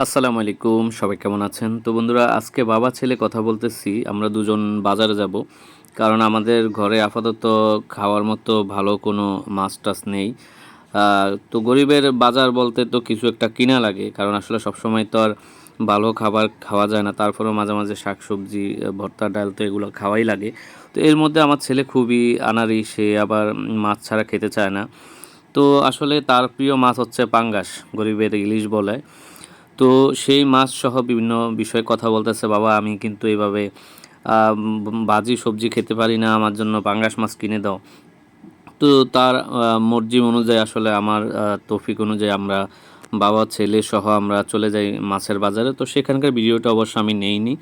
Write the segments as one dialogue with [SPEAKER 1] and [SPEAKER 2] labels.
[SPEAKER 1] আসসালামু আলাইকুম, সবাই কেমন আছেন? তো বন্ধুরা, আজকে বাবা ছেলে কথা বলতেছি। আমরা দুজন বাজারে যাব, কারণ আমাদের ঘরে আপাতত খাওয়ার মতো ভালো কোনো মাছ টাছ নেই। তো গরিবের বাজার বলতে তো কিছু একটা কিনা লাগে, কারণ আসলে সবসময় তো আর ভালো খাবার খাওয়া যায় না। তারপরেও মাঝে মাঝে শাকসবজি, ভর্তা, ডাল তো এগুলো খাওয়াই লাগে। তো এর মধ্যে আমার ছেলে খুবই আনাড়ি, সে আবার মাছ ছাড়া খেতে চায় না। তো আসলে তার প্রিয় মাছ হচ্ছে পাঙ্গাস, গরিবের ইলিশ বলে। তো সেই মাছ সহ বিভিন্ন বিষয়ে কথা বলতেছে, বাবা আমি কিন্তু এভাবে ভাজি সবজি খেতে পারি না, আমার জন্য পাঙ্গাস মাছ কিনে দাও। তো তার মর্জি অনুযায়ী আসলে আমার তৌফিক অনুযায়ী আমরা বাবা ছেলে সহ আমরা চলে যাই মাছের বাজারে। তো সেখানকার ভিডিওটা অবশ্য আমি নেইনি।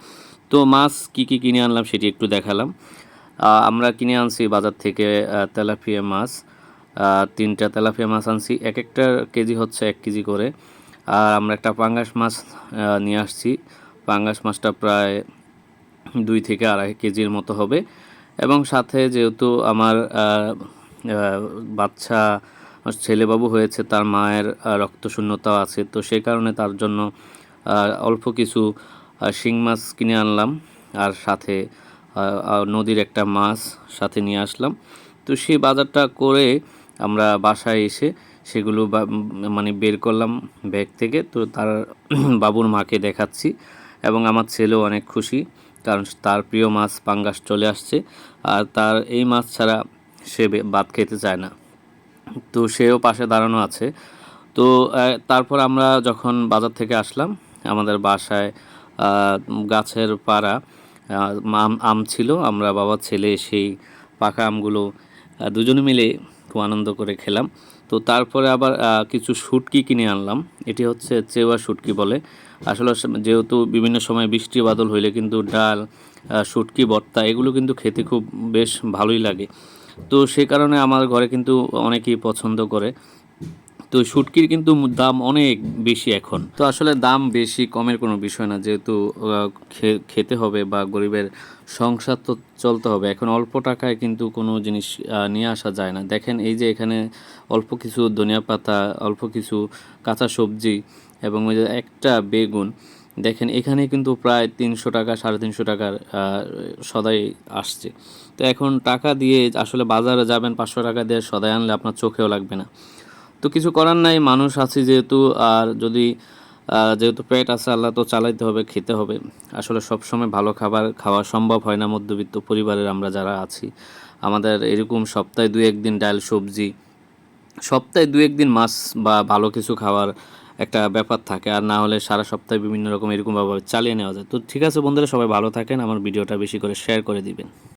[SPEAKER 1] তো মাছ কি কি কিনে আনলাম সেটি একটু দেখালাম। আমরা কিনে আনছি বাজার থেকে তেলাপিয়া মাছ। 3টা তেলাপিয়া মাছ আনছি, এক একটা কেজি হচ্ছে 1 কেজি করে। আর আমরা একটা পাঙ্গাস মাছ নিয়ে আসছি। পাঙ্গাস মাছটা প্রায় 2 থেকে 2.5 কেজির মতো হবে। এবং সাথে যেহেতু আমার বাচ্চা ছেলেবাবু হয়েছে, তার মায়ের রক্তশূন্যতাও আছে, তো সেই কারণে তার জন্য অল্প কিছু শিং মাছ কিনে আনলাম। আর সাথে নদীর একটা মাছ সাথে নিয়ে আসলাম। তো সেই বাজারটা করে আমরা বাসায় এসে সেগুলো মানে বের করলাম ব্যাগ থেকে। তো তার বাবুর মাকে দেখাচ্ছি, এবং আমার ছেলেও অনেক খুশি, কারণ তার প্রিয় মাছ পাঙ্গাস চলে আসছে। আর তার এই মাছ ছাড়া সে ভাত খেতে চায় না। তো সেও পাশে দাঁড়ানো আছে। তো তারপর আমরা যখন বাজার থেকে আসলাম, আমাদের বাসায় গাছের পাড়া আম ছিল। আমরা বাবা ছেলে সেই পাকা আমগুলো দুজনে মিলে খুব আনন্দ করে খেলাম। তো তারপরে আবার কিছু শুটকি কিনে আনলাম। এটি হচ্ছে চেওয়া শুটকি বলে। আসলে যেহেতু বিভিন্ন সময় বৃষ্টি বাদল হইলে কিন্তু ডাল, শুটকি ভর্তা এগুলো কিন্তু খেতে খুব বেশ ভালোই লাগে। তো সে কারণে আমার ঘরে কিন্তু অনেকেই পছন্দ করে। তো শুটকির কিন্তু দাম অনেক বেশি এখন। তো আসলে দাম বেশি কমের কোনো বিষয় না, যেহেতু খেতে হবে বা গরিবের সংসার তো চলতে হবে। এখন অল্প টাকায় কিন্তু কোনো জিনিস নিয়ে আসা যায় না। দেখেন, এই যে এখানে অল্প কিছু ধনিয়া পাতা, অল্প কিছু কাঁচা সবজি এবং ওই যে একটা বেগুন, দেখেন এখানে কিন্তু প্রায় 300 টাকা, 350 টাকার সদাই আসছে। তো এখন টাকা দিয়ে আসলে বাজারে যাবেন, 500 টাকা দিয়ে সদাই আনলে আপনার চোখেও লাগবে না। তো কিছু করার নাই, মানুষ আছি যেহেতু। আর যদি যেহেতু পেট আছে, আল্লাহ তো চালাইতে হবে, খেতে হবে। আসলে সব সময় ভালো খাবার খাওয়া সম্ভব হয় না মধ্যবিত্ত পরিবারের আমরা যারা আছি। আমাদের এরকম সপ্তাহে 2-1 দিন ডাল সবজি, সপ্তাহে 2-1 দিন মাছ বা ভালো কিছু খাওয়ার একটা ব্যাপার থাকে। আর না হলে সারা সপ্তাহে বিভিন্ন রকম এরকমভাবে চালিয়ে নেওয়া যায়। তো ঠিক আছে বন্ধুরা, সবাই ভালো থাকেন, আমার ভিডিওটা বেশি করে শেয়ার করে দিবেন।